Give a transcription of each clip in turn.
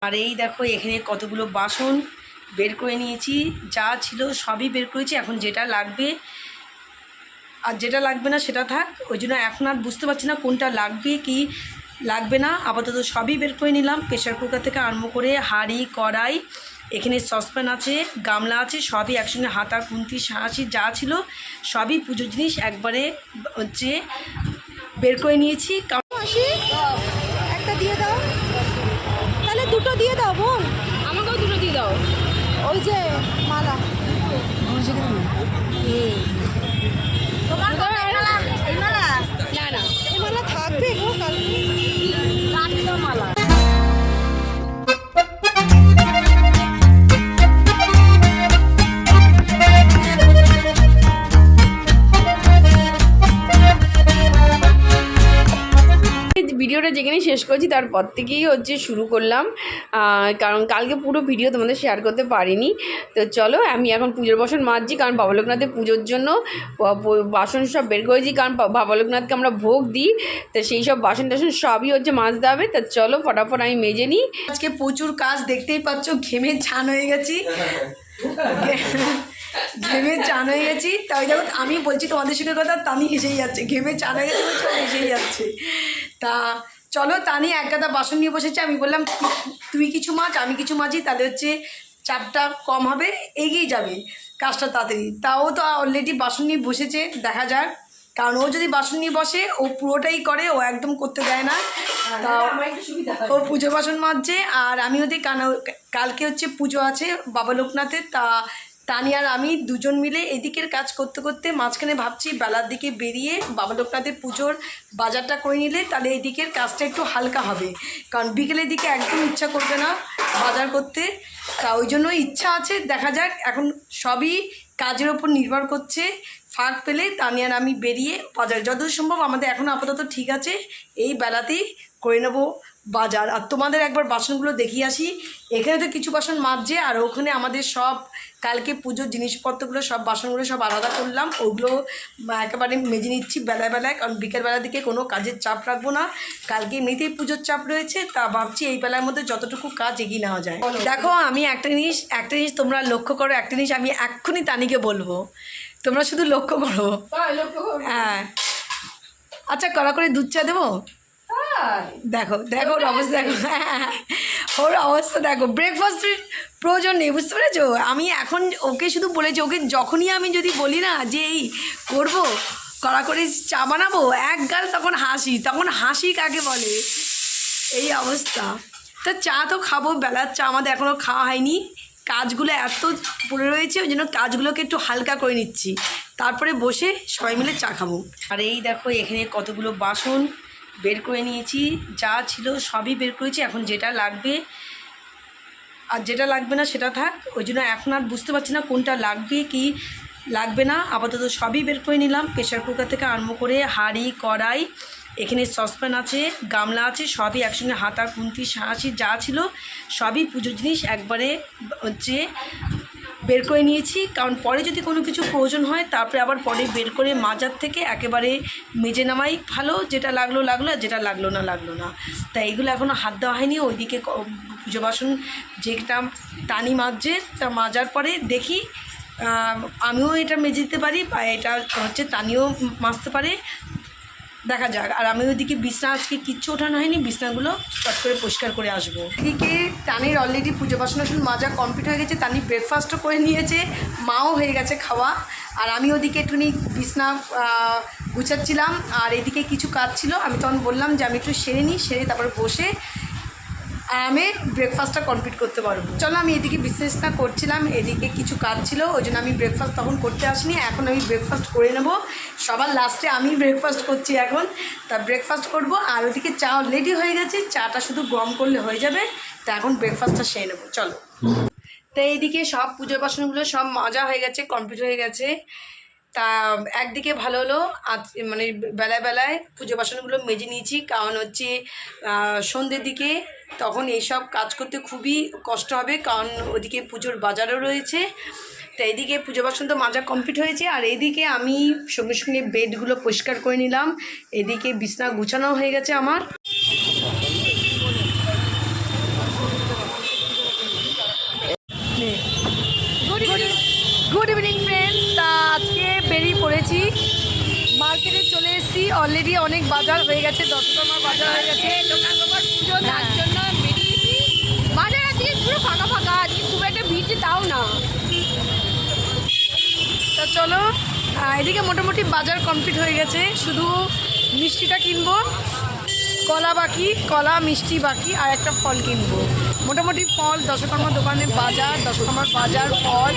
আর এই দেখো এখানে কতগুলো বাসন বের করে নিয়েছি, যা ছিল সবই বের করেছি। এখন যেটা লাগবে আর যেটা লাগবে না সেটা থাক, ওই জন্য এখন আর বুঝতে পারছি না কোনটা লাগবে কি লাগবে না। আপাতত সবই বের করে নিলাম, প্রেশার কুকার থেকে আরম্ভ করে হাঁড়ি কড়াই, এখানে সসপ্যান আছে, গামলা আছে, সবই একসঙ্গে হাতা খুন্তি সাঁড়াশি যা ছিল সবই পুজোর জিনিস একবারে হচ্ছে বের করে নিয়েছি। একটা দিয়ে দাও, তাহলে দুটো দিয়ে দাও বোন, আমাকেও দুটো দিয়ে দাও। ওই যে মালা না না এই মালা থাকবে গো কালকে মালা। ভিডিওটা যেখানেই শেষ করছি তারপর থেকেই হচ্ছে শুরু করলাম, কারণ কালকে পুরো ভিডিও তোমাদের শেয়ার করতে পারিনি। তো চলো আমি এখন পুজোর বাসন মাজছি, কারণ বাবা লোকনাথের পুজোর জন্য বাসন সব বের করেছি, কারণ বাবা লোকনাথকে আমরা ভোগ দিই, তো সেই সব বাসন টাসন সবই হচ্ছে মাজতে হবে। তা চলো ফটাফট আমি মেজে নিই। আজকে প্রচুর কাজ, দেখতেই পাচ্ছ ঘেমে ছান হয়ে গেছি, ঘেমে চান হয়ে গেছি। তাই দেখো আমি বলছি তোমাদের সঙ্গে কথা, তানি হেসেই যাচ্ছে, ঘেমে চান হয়ে গেছে বলছে হেসেই যাচ্ছে। তা চলো, তানি এক গাদা বাসন নিয়ে বসেছে, আমি বললাম তুই কিছু মাছ আমি কিছু মাঝি, তাহলে হচ্ছে চাপটা কম হবে, এগিয়ে যাবে কাজটা তাড়াতাড়ি। তাও তো অলরেডি বাসন নিয়ে বসেছে, দেখা যাক, কারণ ও যদি বাসন নিয়ে বসে ও পুরোটাই করে, ও একদম করতে দেয় না। তা ও পুজো বাসন মাজছে, আর আমি ওদের কালকে হচ্ছে পুজো আছে বাবা লোকনাথের। তা তানি আর আমি দুজন মিলে এদিকের কাজ করতে করতে মাঝখানে ভাবছি বেলার দিকে বেরিয়ে বাবা লোকনাথের পুজোর বাজারটা করে নিলে তাহলে এই দিকের কাজটা একটু হালকা হবে, কারণ বিকেলের দিকে একদম ইচ্ছা করবে না বাজার করতে। তা ওই জন্য ইচ্ছা আছে, দেখা যাক, এখন সবই কাজের ওপর নির্ভর করছে। ফাঁক পেলে তানি আর আমি বেরিয়ে বাজার যতদূর সম্ভব আমাদের এখন আপাতত ঠিক আছে, এই বেলাতেই করে নেবো বাজার। আর তোমাদের একবার বাসনগুলো দেখিয়ে আসি, এখানে তো কিছু বাসন মাজছে, আর ওখানে আমাদের সব কালকে পুজোর জিনিসপত্রগুলো সব বাসনগুলো সব আলাদা করলাম, ওগুলো একেবারে মেজে নিচ্ছি বেলায় বেলায়, কারণ বিকেলবেলার দিকে কোনো কাজের চাপ রাখবো না, কালকে এমনিতেই পুজোর চাপ রয়েছে। তা ভাবছি এই বেলার মধ্যে যতটুকু কাজ এগিয়ে নেওয়া যায়। দেখো আমি একটা জিনিস তোমরা লক্ষ্য করো, একটা জিনিস আমি এক্ষুনি তানিকে বলবো, তোমরা শুধু লক্ষ্য করো। হ্যাঁ আচ্ছা, কড়া করে দুধ চা দেবো? দেখো দেখো ওর অবস্থা, দেখো ওর অবস্থা দেখো, ব্রেকফাস্টের প্রয়োজন নেই, বুঝতে পেরেছো? আমি এখন ওকে শুধু বলেছি, ওকে যখনই আমি যদি বলি না যে এই করবো কড়া করে চা বানাবো, এক গাল তখন হাসি কাকে বলে, এই অবস্থা। তা চা তো খাবো, বেলার চা আমাদের এখনও খাওয়া হয়নি, কাজগুলো এত পড়ে রয়েছে, ওই জন্য কাজগুলোকে একটু হালকা করে নিচ্ছি, তারপরে বসে সবাই মিলে চা খাবো। আর এই দেখো এখানে কতগুলো বাসন বের করে নিয়েছি, যা ছিল সবই বের করেছি। এখন যেটা লাগবে আর যেটা লাগবে না সেটা থাক, ওই জন্য এখন আর বুঝতে পারছি না কোনটা লাগবে কি লাগবে না। আপাতত সবই বের করে নিলাম, প্রেশার কুকার থেকে আরম্ভ করে হাঁড়ি কড়াই, এখানে সসপ্যান আছে, গামলা আছে, সবই একসঙ্গে হাতা খুন্তি সাঁড়াশি যা ছিল সবই পুজোর জিনিস একবারে হচ্ছে বের করে নিয়েছি, কারণ পরে যদি কোনো কিছু প্রয়োজন হয় তারপরে আবার পরে বের করে মাজার থেকে একেবারে মেজে নামাই ভালো, যেটা লাগলো লাগলো আর যেটা লাগলো না। তাই এগুলো এখনও হাত দেওয়া হয়নি। ওইদিকে পুজো বাসন যেটা টানি মাজছে, তা মাজার পরে দেখি আমিও এটা মেজে দিতে পারি, বা এটা হচ্ছে টানিও মাজতে পারে, দেখা যাক। আর আমি ওইদিকে বিছনা আজকে কিচ্ছু ওঠানো হয়নি, বিছনাগুলো চট করে পরিষ্কার করে আসবো। এদিকে টানির অলরেডি পুজো বাসন মাজা কমপ্লিট হয়ে গেছে, টানি ব্রেকফাস্টও করে নিয়েছে, মাও হয়ে গেছে খাওয়া, আর আমি ওদিকে একটুখানি বিছনা গুছাচ্ছিলাম, আর এদিকে কিছু কাজ ছিল, আমি তখন বললাম যে আমি একটু সেরে নিই, সেরে তারপরে বসে আমি ব্রেকফাস্টটা কমপ্লিট করতে পারবো। চলো, আমি এদিকে বিজনেসটা করছিলাম, এদিকে কিছু কাজ ছিল, ওই জন্য আমি ব্রেকফাস্ট তখন করতে আসিনি, এখন আমি ব্রেকফাস্ট করে নেব, সবার লাস্টে আমি ব্রেকফাস্ট করছি এখন। তা ব্রেকফাস্ট করব, আর ওদিকে চা অলরেডি হয়ে গেছে, চাটা শুধু গরম করলে হয়ে যাবে। তা এখন ব্রেকফাস্টটা সেরে নেবো, চলো। তো এইদিকে সব পুজোর বাসনগুলো সব মাজা হয়ে গেছে, কমপ্লিট হয়ে গেছে। তা একদিকে ভালো হলো, আজ মানে বেলায় পুজো বাসনগুলো মেজে নিয়েছি, কারণ হচ্ছে সন্ধ্যের দিকে তখন এইসব কাজ করতে খুবই কষ্ট হবে, কারণ ওদিকে পুজোর বাজারও রয়েছে। তো এইদিকে পুজো বাসন তো মাজা কমপ্লিট হয়েছে, আর এইদিকে আমি সঙ্গে সঙ্গে বেডগুলো পরিষ্কার করে নিলাম, এদিকে বিছনা গুছানো হয়ে গেছে আমার। গেছি, মার্কেটে চলে এসেছি। অলরেডি অনেক বাজার হয়ে গেছে, দশকর্মার বাজার হয়ে গেছে, লোকাল পুজো, তার জন্য বেরিয়েছি। বাজার আজকে পুরো ফাঁকা ফাঁকা, আজকে খুব একটা ভিড় তাও না। তা চলো, এদিকে মোটামুটি বাজার কমপ্লিট হয়ে গেছে, শুধু মিষ্টিটা কিনবো, কলা বাকি, কলা মিষ্টি বাকি, আর একটা ফল কিনবো। মোটামুটি ফল দশকর্মার দোকানে বাজার, দশকর্মার বাজার, ফল,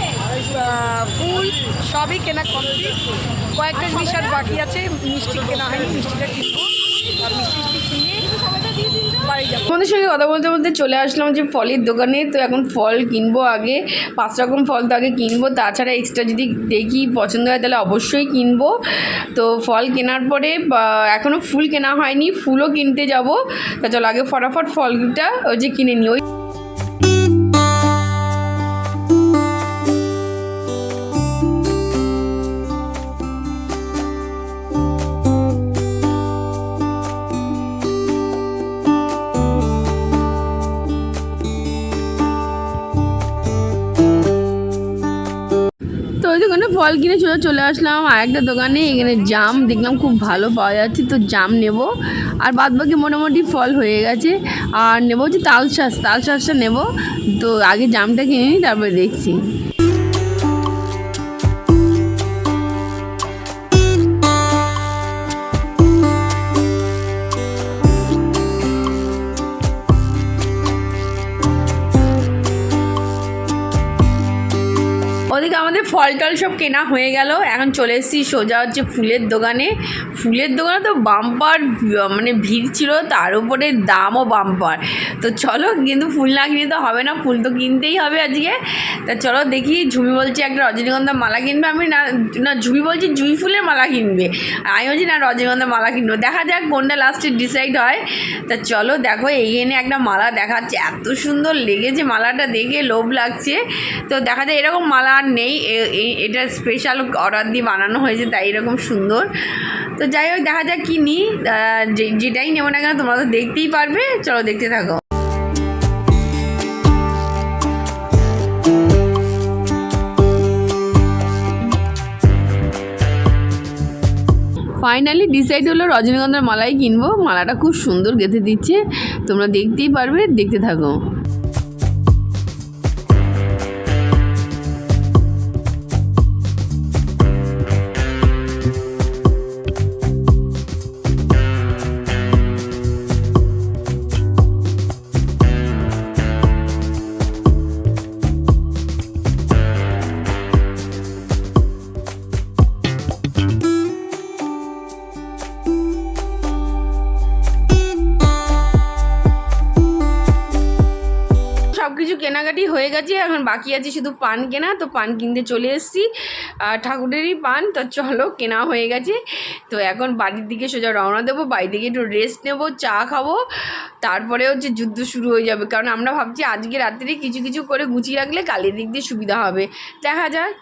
ফুল সবই কেনা কমপ্লিট। কয়েকটা জিনিস আর বাকি আছে, মিষ্টি কেনা হয়নি, মিষ্টিটা কিনবো আর মিষ্টি কিনে বাড়ি যাবো। আমাদের সঙ্গে কথা বলতে বলতে চলে আসলাম যে ফলের দোকানে। তো এখন ফল কিনবো, আগে 5 রকম ফল তো আগে কিনবো, তাছাড়া এক্সট্রা যদি দেখি পছন্দ হয় তাহলে অবশ্যই কিনবো। তো ফল কেনার পরে এখনও ফুল কেনা হয়নি, ফুলও কিনতে যাব। তা চলো আগে ফটাফট ফলটা ওই যে কিনে নিই। তো ওই দোকানে ফল কিনে চলে আসলাম আর একটা দোকানে। এখানে জাম দেখলাম খুব ভালো পাওয়া যাচ্ছে, তো জাম নেব। আর বাদ বাকি মোটামুটি ফল হয়ে গেছে। আর নেবো হচ্ছে তালশাঁসটা নেব। তো আগে জামটা কিনে নিই, তারপরে দেখছি। ওদিকে আমাদের ফল টল সব কেনা হয়ে গেল। এখন চলে এসেছি সোজা হচ্ছে ফুলের দোকানে। ফুলের দোকানে তো বাম্পার মানে ভিড় ছিল, তার উপরে দামও বাম্পার। তো চলো, কিন্তু ফুল না কিনে তো হবে না, ফুল তো কিনতেই হবে আজকে। তা চলো দেখি, ঝুমি বলছে একটা রজনীগন্ধা মালা কিনবে, আমি না ঝুমি বলছি জুঁই ফুলের মালা কিনবে, আমি বলছি না রজনীগন্ধা মালা কিনবো। দেখা যাক কোনটা লাস্টে ডিসাইড হয়। তা চলো দেখো, এইখানে একটা মালা দেখাচ্ছে, এত সুন্দর লেগেছে মালাটা, দেখে লোভ লাগছে। তো দেখা যায় এরকম মালা নেই, এটা স্পেশাল অর্ডার দিয়ে বানানো হয়েছে, তাই এরকম সুন্দর। তো যাই হোক, দেখা যাক কি নিই, যেটাই নেবো না কেন তোমরা তো দেখতেই পারবে। চলো দেখতে থাকো। ফাইনালি ডিসাইড হলো রজনীগন্ধার মালাই কিনবো। মালাটা খুব সুন্দর গেঁথে দিচ্ছে, তোমরা দেখতেই পারবে, দেখতে থাকো। সব কিছু কেনাকাটি হয়ে গেছে, এখন বাকি আছে শুধু পান কেনা। তো পান কিনতে চলে এসেছি, ঠাকুরেরই পান। তো চলো, কেনা হয়ে গেছে। তো এখন বাড়ির দিকে সোজা রওনা দেবো, বাড়ি থেকে একটু রেস্ট নেবো, চা খাবো, তারপরে হচ্ছে যুদ্ধ শুরু হয়ে যাবে। কারণ আমরা ভাবছি আজকে রাত্রে কিছু কিছু করে গুছিয়ে রাখলে কালের দিক দিয়ে সুবিধা হবে। দেখা যাক।